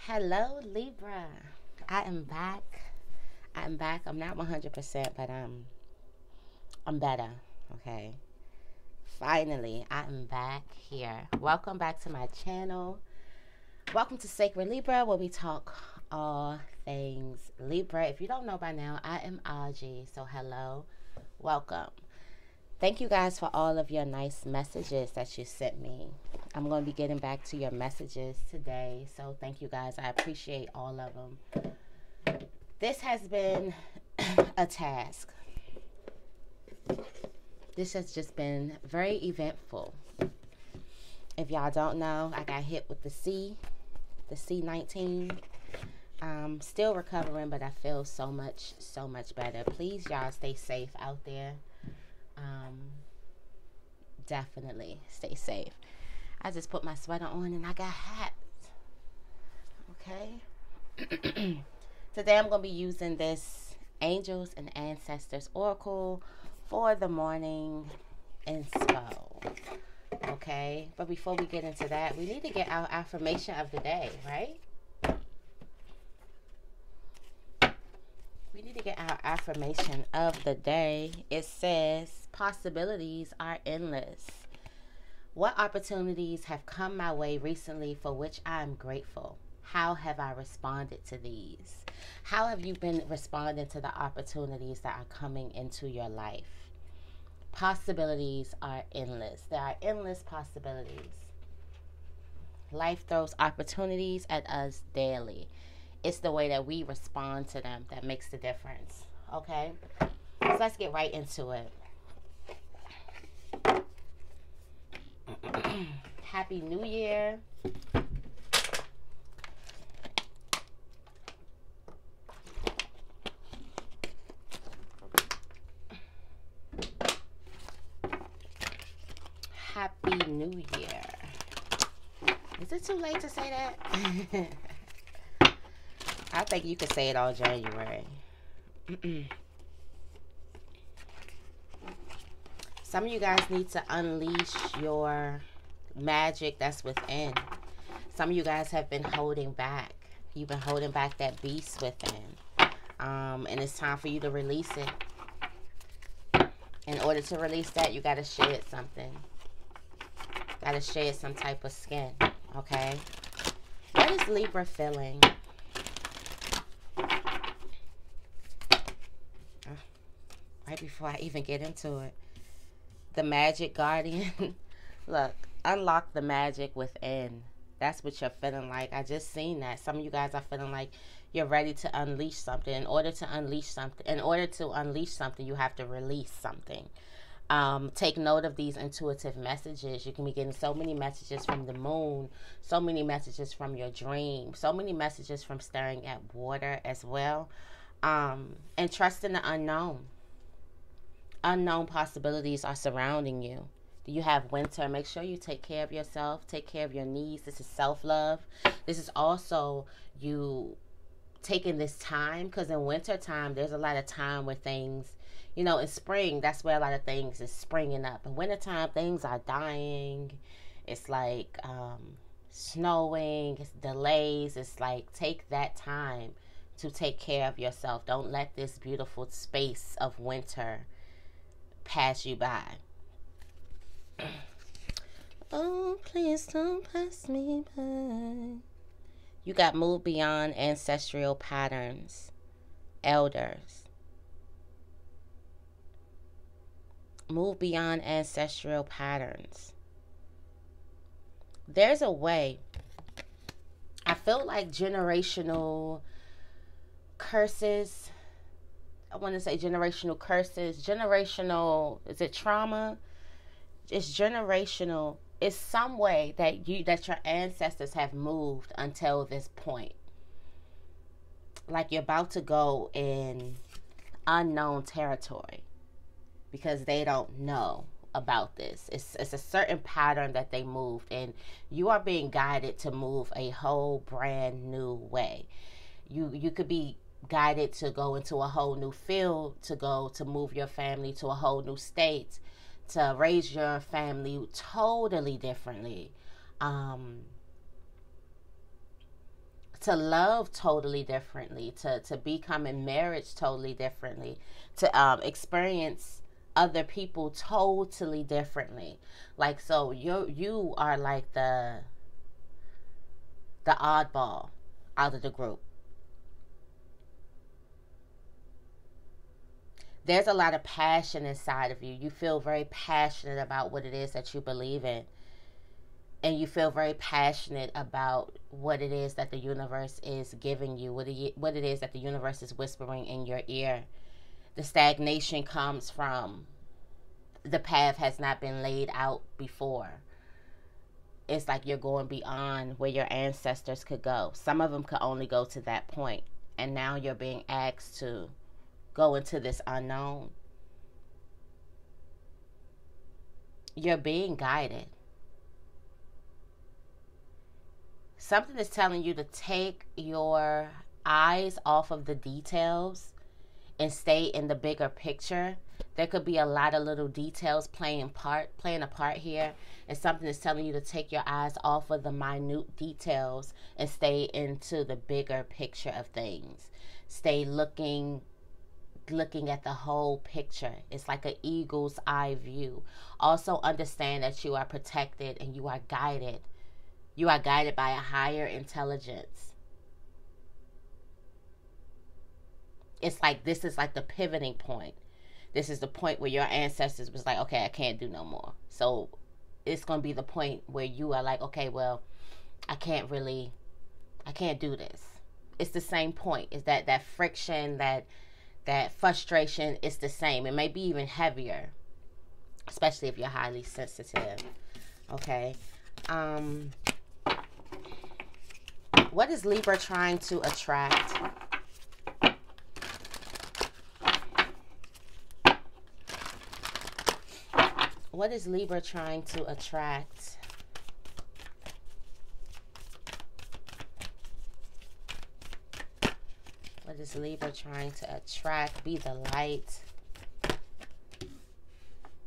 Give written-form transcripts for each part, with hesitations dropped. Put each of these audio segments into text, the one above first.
Hello, Libra. I am back. I'm back. I'm not 100%, but I'm better. Okay. Finally, I am back here. Welcome back to my channel. Welcome to Sacred Libra, where we talk all things Libra. If you don't know by now, I am Auji. So hello. Welcome. Thank you guys for all of your nice messages that you sent me. I'm going to be getting back to your messages today. So thank you guys. I appreciate all of them. This has been a task. This has just been very eventful. If y'all don't know, I got hit with the C19. Still recovering, but I feel so much better. Please, y'all, stay safe out there. Definitely stay safe. I just put my sweater on and I got hot. Okay. Today I'm going to be using this Angels and Ancestors Oracle for the morning inspo. Okay. But before we get into that, we need to get our affirmation of the day, right? We need to get our affirmation of the day. It says, possibilities are endless. What opportunities have come my way recently for which I am grateful? How have I responded to these? How have you been responding to the opportunities that are coming into your life? Possibilities are endless. There are endless possibilities. Life throws opportunities at us daily. It's the way that we respond to them that makes the difference. Okay? So let's get right into it. Happy New Year. Happy New Year. Is it too late to say that? I think you could say it all January. Some of you guys need to unleash your magic that's within. Some of you guys have been holding back. You've been holding back that beast within. And it's time for you to release it. In order to release that, you got to shed something. Got to shed some type of skin. Okay? What is Libra feeling? Right before I even get into it. The Magic Guardian. Look, unlock the magic within. That's what you're feeling like. I just seen that. Some of you guys are feeling like you're ready to unleash something. In order to unleash something, you have to release something. Take note of these intuitive messages. You can be getting so many messages from the moon, so many messages from your dream, so many messages from staring at water as well. And trust in the unknown. Unknown possibilities are surrounding you. Do you have winter? Make sure you take care of yourself. Take care of your needs. This is self-love. This is also you taking this time, because in winter time, there's a lot of time where things, you know, in spring, that's where a lot of things is springing up. In wintertime, things are dying. It's like snowing. It's delays. It's like take that time to take care of yourself. Don't let this beautiful space of winter pass you by. Oh, please don't pass me by. You got moved beyond ancestral patterns. Elders. Move beyond ancestral patterns. There's a way. I feel like generational curses. I want to say generational curses. Generational, is it trauma? It's generational. It's some way that your ancestors have moved until this point. Like you're about to go in unknown territory because they don't know about this. It's a certain pattern that they moved, and you are being guided to move a whole brand new way. You could be guided to go into a whole new field, to move your family to a whole new state, to raise your family totally differently, to love totally differently, to become in marriage totally differently, to experience other people totally differently. Like, so you are like the oddball out of the group. There's a lot of passion inside of you. You feel very passionate about what it is that you believe in. And you feel very passionate about what it is that the universe is giving you, what it is that the universe is whispering in your ear. The stagnation comes from the path has not been laid out before. It's like you're going beyond where your ancestors could go. Some of them could only go to that point, and now you're being asked to go into this unknown. You're being guided. Something is telling you to take your eyes off of the details and stay in the bigger picture. There could be a lot of little details playing a part here, and something is telling you to take your eyes off of the minute details and stay into the bigger picture of things. Stay looking at the whole picture. It's like an eagle's eye view. Also understand that you are protected and you are guided. You are guided by a higher intelligence. It's like this is like the pivoting point. This is the point where your ancestors was like, okay, I can't do no more. So it's going to be the point where you are like, okay, well, I can't do this. It's the same point. Is that friction, that frustration is the same. It may be even heavier, especially if you're highly sensitive. Okay. What is Libra trying to attract? What is Libra trying to attract? What is Libra trying to attract? Be the light.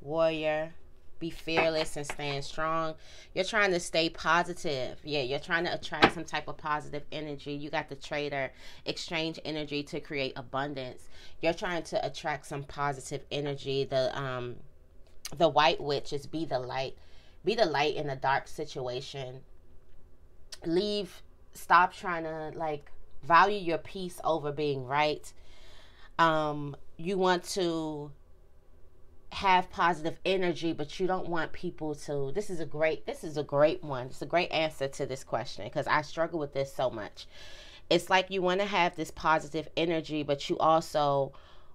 Warrior. Be fearless and stand strong. You're trying to stay positive. Yeah, you're trying to attract some type of positive energy. You got the trader. Exchange energy to create abundance. You're trying to attract some positive energy. The white witch is be the light. Be the light in a dark situation. Stop trying to value your peace over being right. You want to have positive energy, but you don't want people to. This is a great one. It's a great answer to this question because I struggle with this so much. It's like you want to have this positive energy, but you also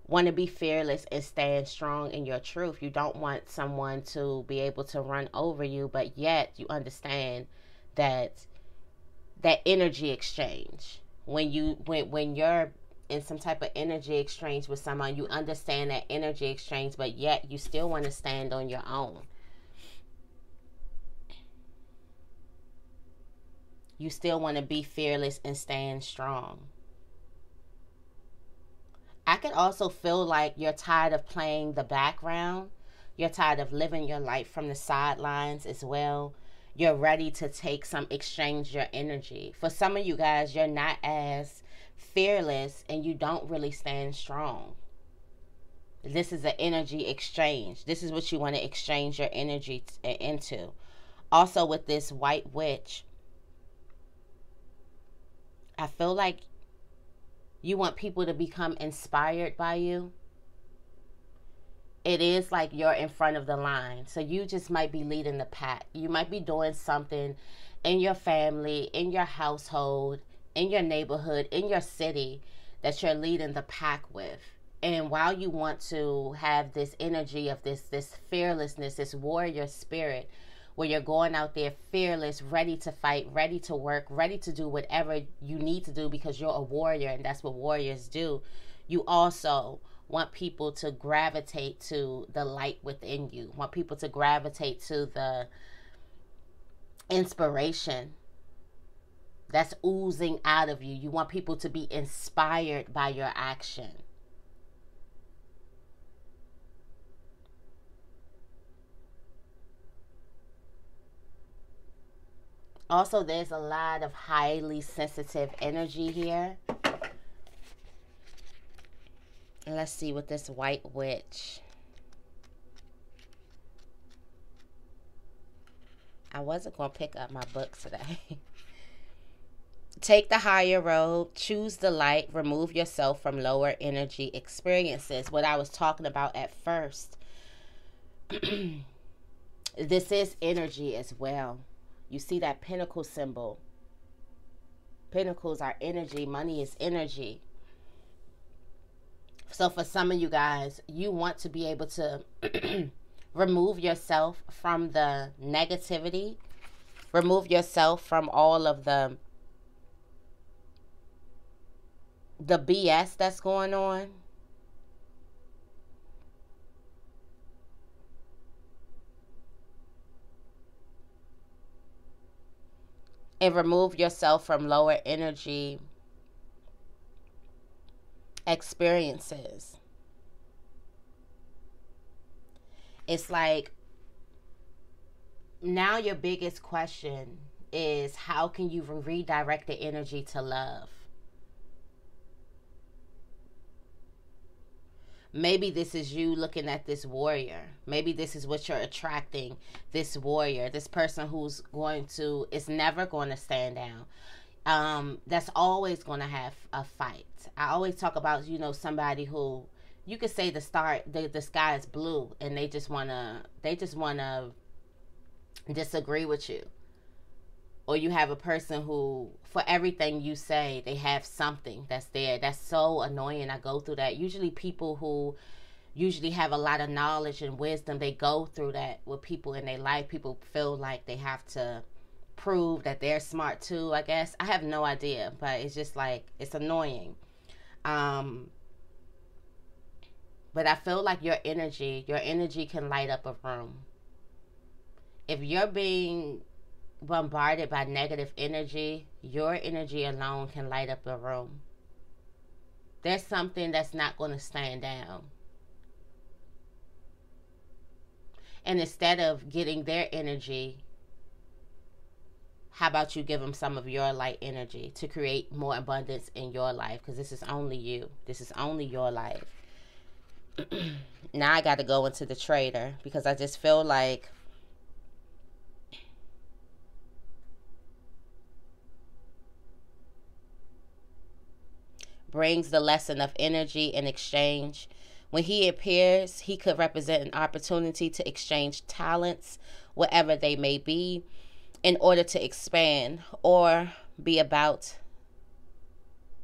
want to be fearless and stand strong in your truth. You don't want someone to be able to run over you, but yet you understand that energy exchange. When you're in some type of energy exchange with someone, you understand that energy exchange, but yet you still want to stand on your own. You still want to be fearless and stand strong. I could also feel like you're tired of playing the background. You're tired of living your life from the sidelines as well. You're ready to exchange your energy. For some of you guys, you're not as fearless and you don't really stand strong. This is an energy exchange. This is what you want to exchange your energy into. Also with this white witch, I feel like you want people to become inspired by you. It is like you're in front of the line. So you just might be leading the pack. You might be doing something in your family, in your household, in your neighborhood, in your city that you're leading the pack with. And while you want to have this energy of this fearlessness, this warrior spirit, where you're going out there fearless, ready to fight, ready to work, ready to do whatever you need to do because you're a warrior and that's what warriors do. You also want people to gravitate to the light within you. Want people to gravitate to the inspiration that's oozing out of you. You want people to be inspired by your action. Also, there's a lot of highly sensitive energy here. Let's see with this White Witch. I wasn't going to pick up my book today. Take the higher road, choose the light, remove yourself from lower energy experiences. What I was talking about at first. This is energy as well. You see that pentacle symbol. Pentacles are energy. Money is energy. So for some of you guys, you want to be able to remove yourself from the negativity. Remove yourself from all of the BS that's going on. And remove yourself from lower energy experiences. It's like now your biggest question is, how can you redirect the energy to love? Maybe this is you looking at this warrior. Maybe this is what you're attracting, this warrior, this person who's is never going to stand down. That's always going to have a fight. I always talk about, somebody who you could say the sky is blue and they just want to disagree with you. Or you have a person who, for everything you say, they have something that's there. That's so annoying. I go through that. Usually people who usually have a lot of knowledge and wisdom, they go through that with people in their life. People feel like they have to prove that they're smart too, I guess. I have no idea, but it's just like, it's annoying. But I feel like your energy can light up a room. If you're being bombarded by negative energy, your energy alone can light up a room. There's something that's not going to stand down. And instead of getting their energy, how about you give them some of your light energy to create more abundance in your life? Because this is only you. This is only your life. Now I got to go into the trader, because I just feel like brings the lesson of energy in exchange. When he appears, he could represent an opportunity to exchange talents, whatever they may be, in order to expand, or be about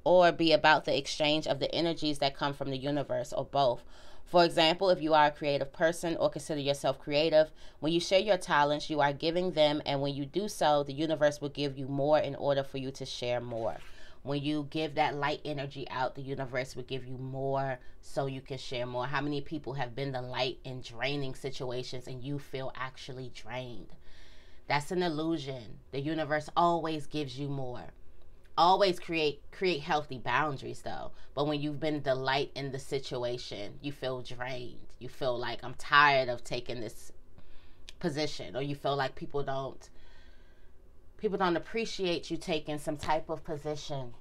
the exchange of the energies that come from the universe, or both. For example, if you are a creative person or consider yourself creative, when you share your talents, you are giving them, and when you do so, the universe will give you more in order for you to share more. When you give that light energy out, the universe will give you more so you can share more. How many people have been the light in draining situations and you feel actually drained? That's an illusion. The universe always gives you more. Always create healthy boundaries though. But when you've been the light in the situation, you feel drained. You feel like, I'm tired of taking this position, or you feel like people don't appreciate you taking some type of position.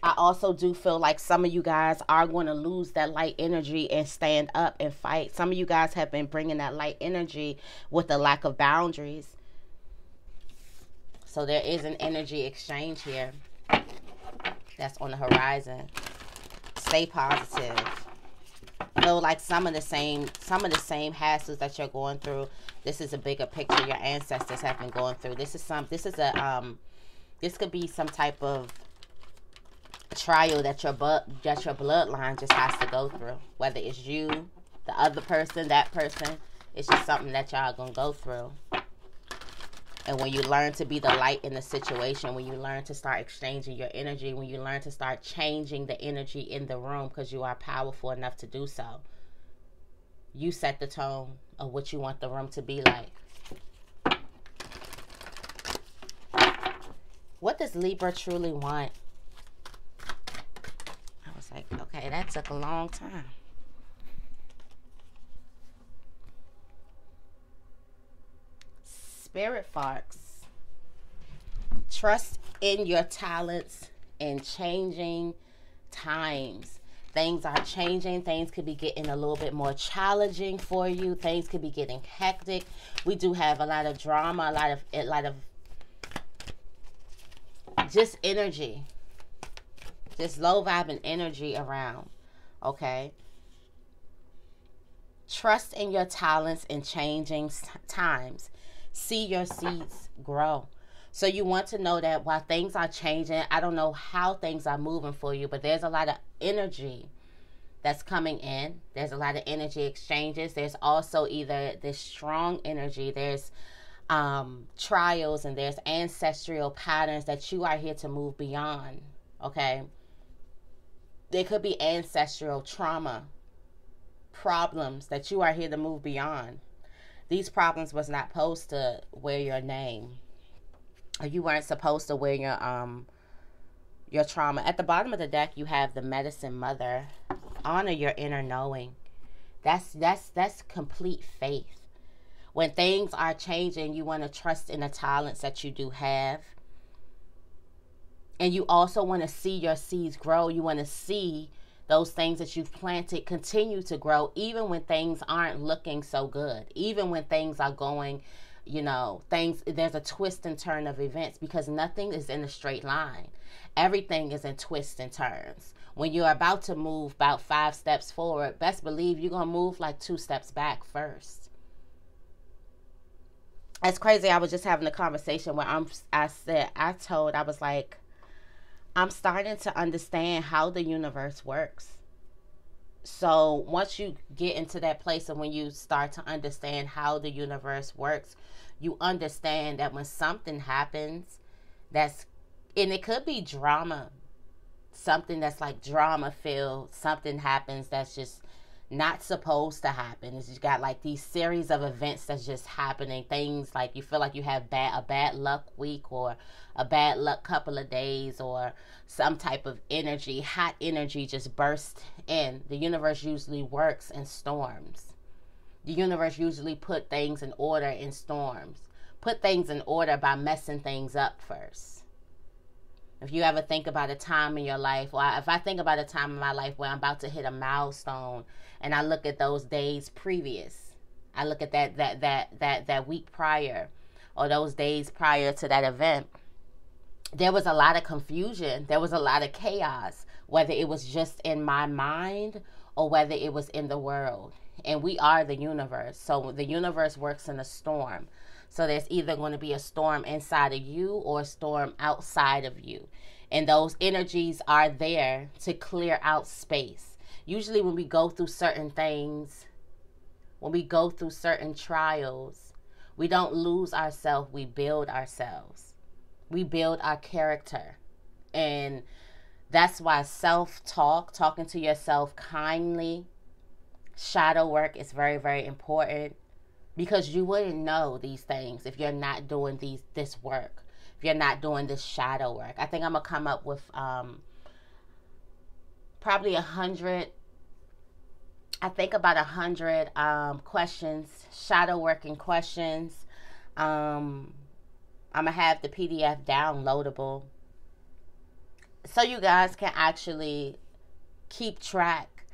I also do feel like some of you guys are going to lose that light energy and stand up and fight. Some of you guys have been bringing that light energy with a lack of boundaries. So there is an energy exchange here that's on the horizon. Stay positive. Feel like some of the same hassles that you're going through. This is a bigger picture your ancestors have been going through. This could be some type of trial that your bloodline just has to go through. Whether it's you, the other person, that person, it's just something that y'all gonna go through. And when you learn to be the light in the situation, when you learn to start exchanging your energy, when you learn to start changing the energy in the room, because you are powerful enough to do so, you set the tone of what you want the room to be like. What does Libra truly want? I was like, okay, that took a long time. Spirit Fox. Trust in your talents in changing times. Things are changing. Things could be getting a little bit more challenging for you. Things could be getting hectic. We do have a lot of drama, a lot of just energy, just low vibing energy around. Okay. Trust in your talents in changing times. See your seeds grow. So you want to know that while things are changing, I don't know how things are moving for you, but there's a lot of energy that's coming in. There's a lot of energy exchanges. There's also either this strong energy, there's trials, and there's ancestral patterns that you are here to move beyond. Okay. There could be ancestral trauma, problems that you are here to move beyond. These problems was not supposed to wear your name, or you weren't supposed to wear your trauma. At the bottom of the deck, you have the Medicine Mother. Honor your inner knowing. That's complete faith. When things are changing, you want to trust in the talents that you do have. And you also want to see your seeds grow. You want to see those things that you've planted continue to grow, even when things aren't looking so good. Even when things are going, there's a twist and turn of events, because nothing is in a straight line. Everything is in twists and turns. When you're about to move about 5 steps forward, best believe you're going to move like 2 steps back first. It's crazy. I was just having a conversation where I was like, I'm starting to understand how the universe works. So once you get into that place of when you start to understand how the universe works, you understand that when something happens and it could be drama, something that's like drama filled, something happens that's just not supposed to happen. It's just got like these series of events that's just happening. Things like you feel like you have a bad luck week, or a bad luck couple of days, or some type of energy, hot energy just burst in. The universe usually works in storms. The universe usually put things in order in storms. Put things in order by messing things up first. If you ever think about a time in your life, or if I think about a time in my life where I'm about to hit a milestone, and I look at those days previous, I look at that week prior, or those days prior to that event, there was a lot of confusion. There was a lot of chaos, whether it was just in my mind or whether it was in the world. And we are the universe. So the universe works in a storm. So there's either going to be a storm inside of you or a storm outside of you. And those energies are there to clear out space. Usually when we go through certain things, when we go through certain trials, we don't lose ourselves, we build ourselves. We build our character. And that's why self-talk, talking to yourself kindly, shadow work is very, very important. Because you wouldn't know these things if you're not doing this work. If you're not doing this shadow work. I think I'm going to come up with probably 100. I think about 100 questions, shadow working questions. I'm going to have the PDF downloadable, so you guys can actually keep track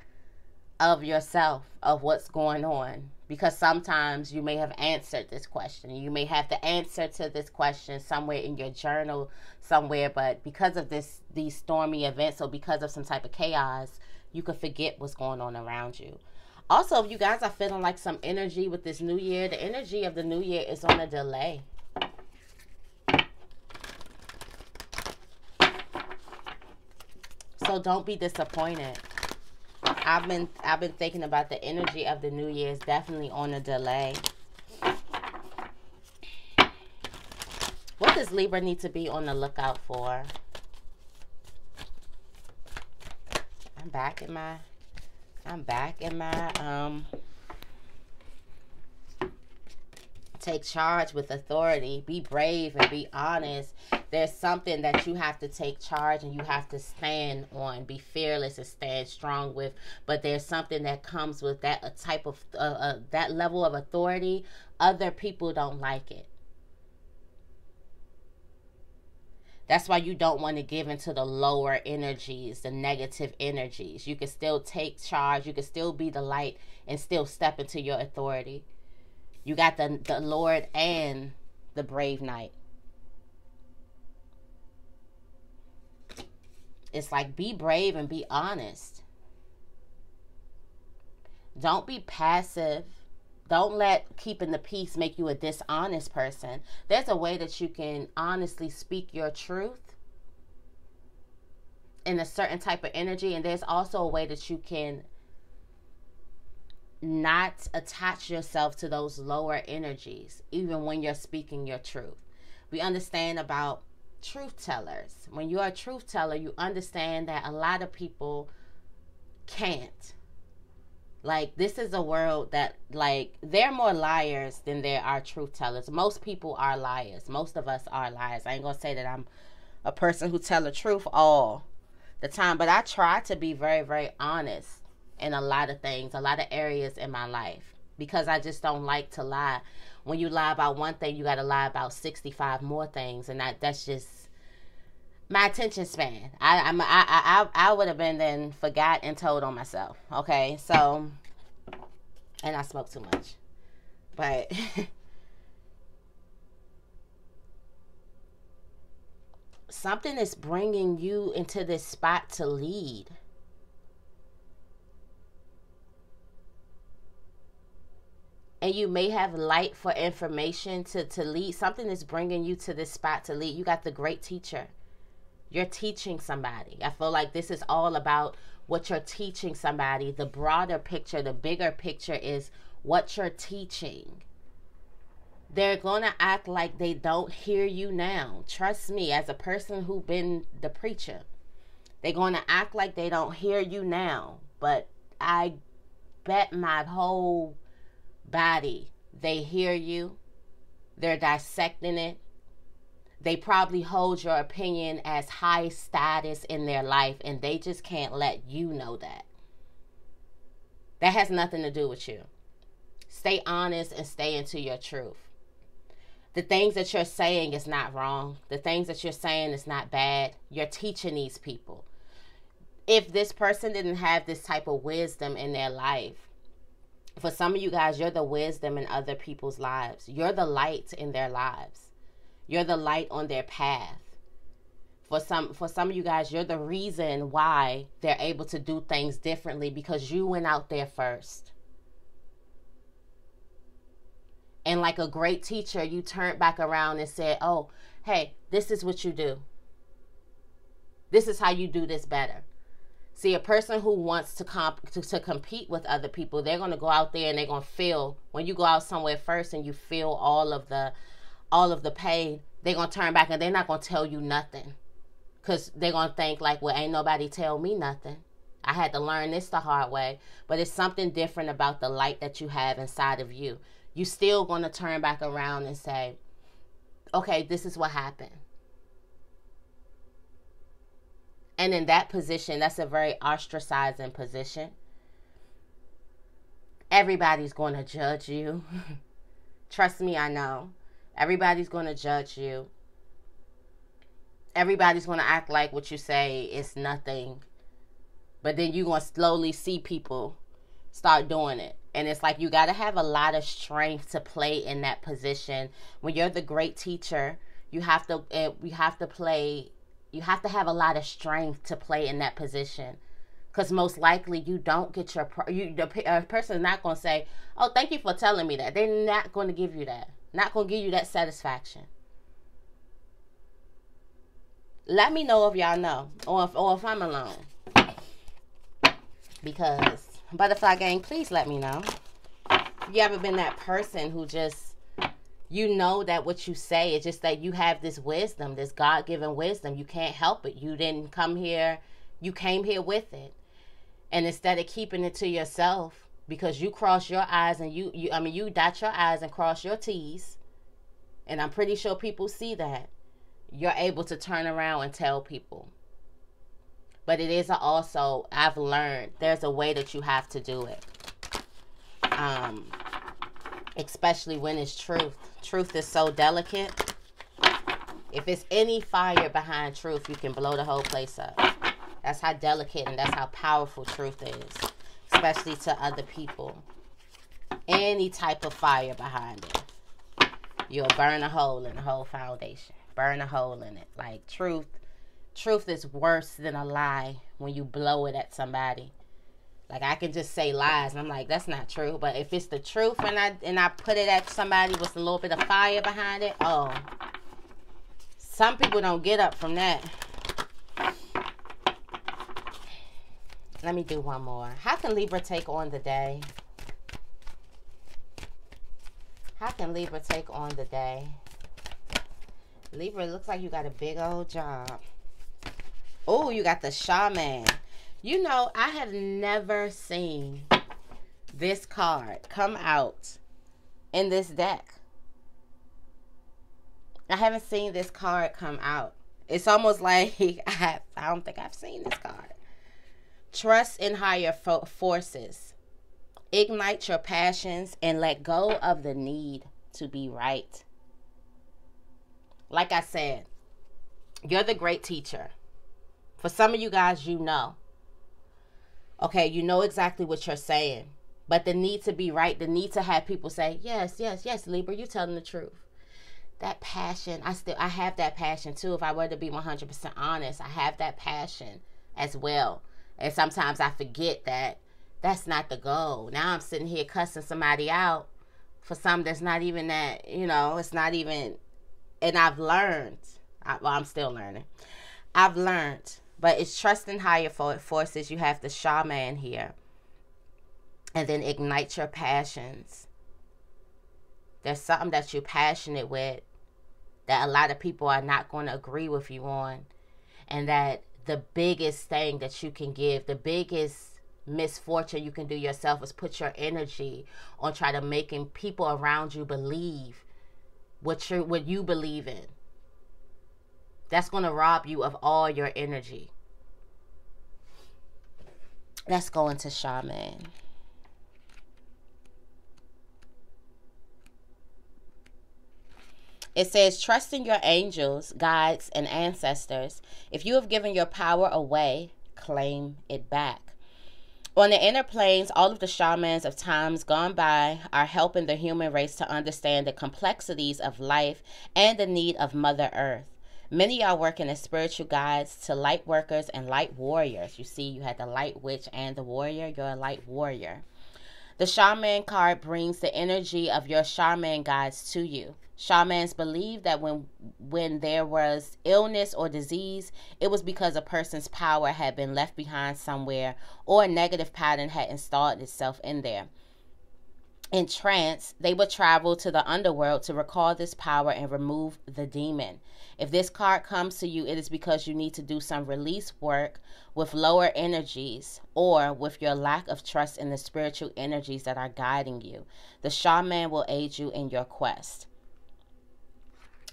of yourself, of what's going on. Because sometimes you may have answered this question. You may have the answer to this question somewhere in your journal somewhere. But because of these stormy events, or because of some type of chaos, you could forget what's going on around you. Also, if you guys are feeling like some energy with this new year, the energy of the new year is on a delay. So don't be disappointed. I've been thinking about the energy of the new year is definitely on a delay. What does Libra need to be on the lookout for? I'm back in my take charge with authority. Be brave and be honest. There's something that you have to take charge and you have to stand on. Be fearless and stand strong with. But there's something that comes with that type of that level of authority. Other people don't like it. That's why you don't want to give into the lower energies, the negative energies. You can still take charge. You can still be the light and still step into your authority. You got the Lord and the brave knight. It's like, be brave and be honest. Don't be passive. Don't let keeping the peace make you a dishonest person. There's a way that you can honestly speak your truth in a certain type of energy. And there's also a way that you can not attach yourself to those lower energies, even when you're speaking your truth. We understand about truth tellers. When you're a truth teller, you understand that a lot of people can't. Like, this is a world that, like, there are more liars than there are truth tellers. Most people are liars. Most of us are liars. I ain't gonna say that I'm a person who tell the truth all the time, but I try to be very, very honest in a lot of things, a lot of areas in my life, because I just don't like to lie. When you lie about one thing, you got to lie about 65 more things, and that's just my attention span. I would have been then forgot and told on myself. Okay, so, and I smoke too much, but something is bringing you into this spot to lead. And you may have light for information to lead. Something is bringing you to this spot to lead. You got the great teacher. You're teaching somebody. I feel like this is all about what you're teaching somebody. The broader picture, the bigger picture is what you're teaching. They're going to act like they don't hear you now. Trust me, as a person who's been the preacher, they're going to act like they don't hear you now. But I bet my whole body they hear you. They're dissecting it. They probably hold your opinion as high status in their life, and they just can't let you know that. That has nothing to do with you. Stay honest and stay into your truth. The things that you're saying is not wrong. The things that you're saying is not bad. You're teaching these people. If this person didn't have this type of wisdom in their life, for some of you guys, you're the wisdom in other people's lives. You're the light in their lives. You're the light on their path. For some of you guys, you're the reason why they're able to do things differently, because you went out there first. And like a great teacher, you turned back around and said, oh, hey, this is what you do. This is how you do this better. See, a person who wants to compete with other people, they're going to go out there and they're going to feel, when you go out somewhere first and you feel all of the pain, they're going to turn back and they're not going to tell you nothing. Because they're going to think like, well, ain't nobody tell me nothing. I had to learn this the hard way. But it's something different about the light that you have inside of you. You still going to turn back around and say, okay, this is what happened. And in that position, that's a very ostracizing position. Everybody's going to judge you. Trust me, I know. Everybody's going to judge you. Everybody's going to act like what you say is nothing. But then you're going to slowly see people start doing it. And it's like you got to have a lot of strength to play in that position. When you're the great teacher, you have to have a lot of strength to play in that position. Because most likely you don't get the person is not going to say, oh, thank you for telling me that. They're not going to give you that. Not going to give you that satisfaction. Let me know if y'all know. Or if I'm alone. Because, Butterfly Gang, please let me know. You ever been that person who just, you know that what you say is just that you have this wisdom, this God-given wisdom. You can't help it. You didn't come here. You came here with it. And instead of keeping it to yourself, because you cross your I's and you dot your I's and cross your T's, and I'm pretty sure people see that, you're able to turn around and tell people. But it is also, I've learned, there's a way that you have to do it. Especially when it's truth. Truth is so delicate. If it's any fire behind truth, you can blow the whole place up. That's how delicate and that's how powerful truth is, especially to other people. Any type of fire behind it, you'll burn a hole in the whole foundation. Burn a hole in it. Like truth is worse than a lie when you blow it at somebody. Like I can just say lies and I'm like, that's not true. But if it's the truth and I put it at somebody with a little bit of fire behind it, oh, some people don't get up from that. Let me do one more. How can Libra take on the day? How can Libra take on the day? Libra, it looks like you got a big old job. Oh, you got the Shaman. You know, I have never seen this card come out in this deck. I haven't seen this card come out. It's almost like I don't think I've seen this card. Trust in higher forces. Ignite your passions and let go of the need to be right. Like I said, you're the great teacher. For some of you guys, you know. Okay, you know exactly what you're saying. But the need to be right, the need to have people say, yes, yes, yes, Libra, you're telling the truth. That passion, I have that passion too. If I were to be 100% honest, I have that passion as well. And sometimes I forget that that's not the goal. Now I'm sitting here cussing somebody out for something that's not even that, you know, it's not even, and I've learned, I'm still learning. I've learned, but it's trust in higher forces. You have the Shaman here. And then ignite your passions. There's something that you're passionate with that a lot of people are not going to agree with you on. And that the biggest thing that you can give, the biggest misfortune you can do yourself is put your energy on trying to making people around you believe what you believe in. That's going to rob you of all your energy. Let's go into Shaman. It says, trust in your angels, guides, and ancestors. If you have given your power away, claim it back. On the inner planes, all of the shamans of times gone by are helping the human race to understand the complexities of life and the need of Mother Earth. Many are working as spiritual guides to light workers and light warriors. You see, you had the light witch and the warrior. You're a light warrior. The Shaman card brings the energy of your shaman guides to you. Shamans believe that when there was illness or disease, it was because a person's power had been left behind somewhere or a negative pattern had installed itself in there. In trance, they would travel to the underworld to recall this power and remove the demon. If this card comes to you, it is because you need to do some release work with lower energies or with your lack of trust in the spiritual energies that are guiding you. The shaman will aid you in your quest.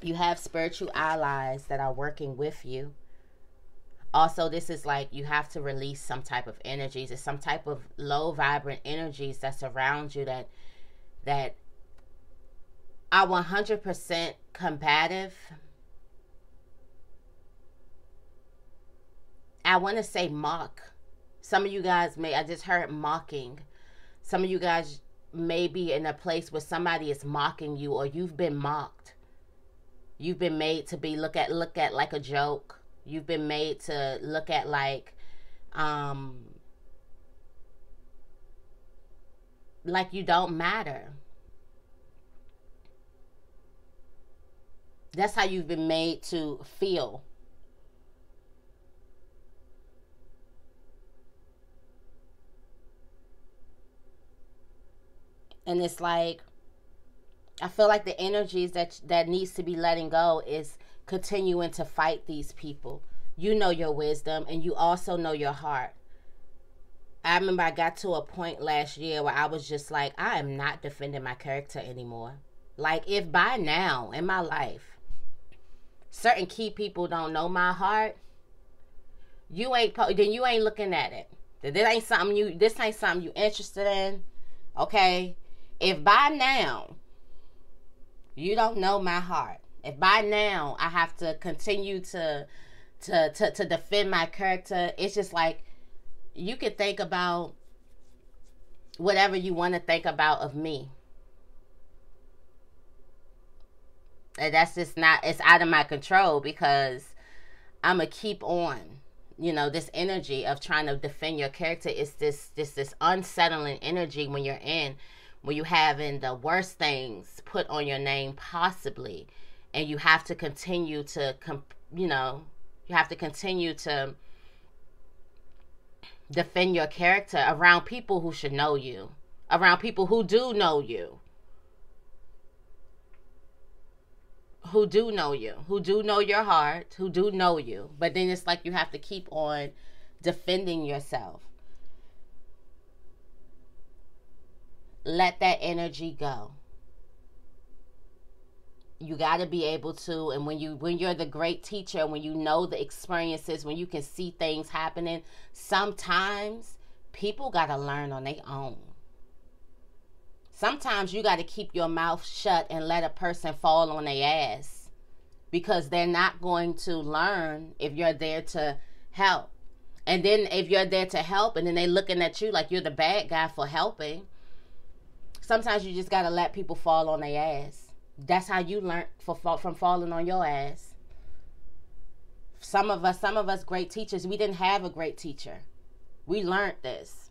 You have spiritual allies that are working with you. Also, this is like you have to release some type of energies. It's some type of low vibrant energies that's around you that are 100% combative. I want to say mock. Some of you guys I just heard mocking. Some of you guys may be in a place where somebody is mocking you or you've been mocked. You've been made to be look at like a joke. You've been made to look at like you don't matter. That's how you've been made to feel. And it's like, I feel like the energies that needs to be letting go is continuing to fight these people. You know your wisdom and you also know your heart. I remember I got to a point last year where I was just like, I am not defending my character anymore. Like, if by now in my life, certain key people don't know my heart, then you ain't looking at it. This ain't something you interested in. Okay? If by now you don't know my heart, If by now I have to continue to defend my character, it's just like, you can think about whatever you want to think about of me. And that's just not, it's out of my control, because I'm going to keep on. You know, this energy of trying to defend your character is this unsettling energy when you're having the worst things put on your name possibly. And you have to continue to, you have to continue to defend your character around people who should know you, around people who do know you, who do know your heart, who do know you. But then it's like you have to keep on defending yourself. Let that energy go. You got to be able to, and when you're the great teacher, when you know the experiences, when you can see things happening, sometimes people got to learn on their own. Sometimes you got to keep your mouth shut and let a person fall on their ass, because they're not going to learn if you're there to help. And then if you're there to help and then they looking at you like you're the bad guy for helping, sometimes you just got to let people fall on their ass. That's how you learn from falling on your ass. Some of us great teachers, we didn't have a great teacher. We learned this.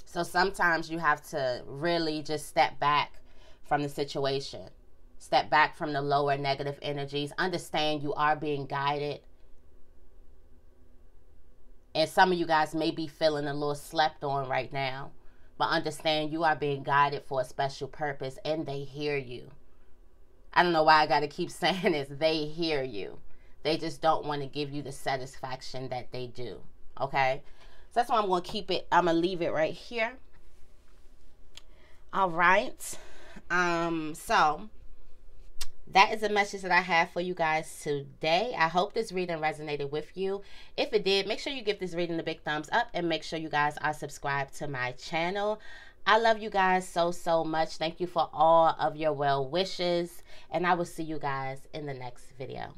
So sometimes you have to really just step back from the situation. Step back from the lower negative energies. Understand you are being guided. And some of you guys may be feeling a little slept on right now. But understand you are being guided for a special purpose, and they hear you. I don't know why I got to keep saying this. They hear you. They just don't want to give you the satisfaction that they do. Okay? So that's why I'm going to keep it. I'm going to leave it right here. All right. So that is the message that I have for you guys today. I hope this reading resonated with you. If it did, make sure you give this reading a big thumbs up, and make sure you guys are subscribed to my channel. I love you guys so much. Thank you for all of your well wishes, and I will see you guys in the next video.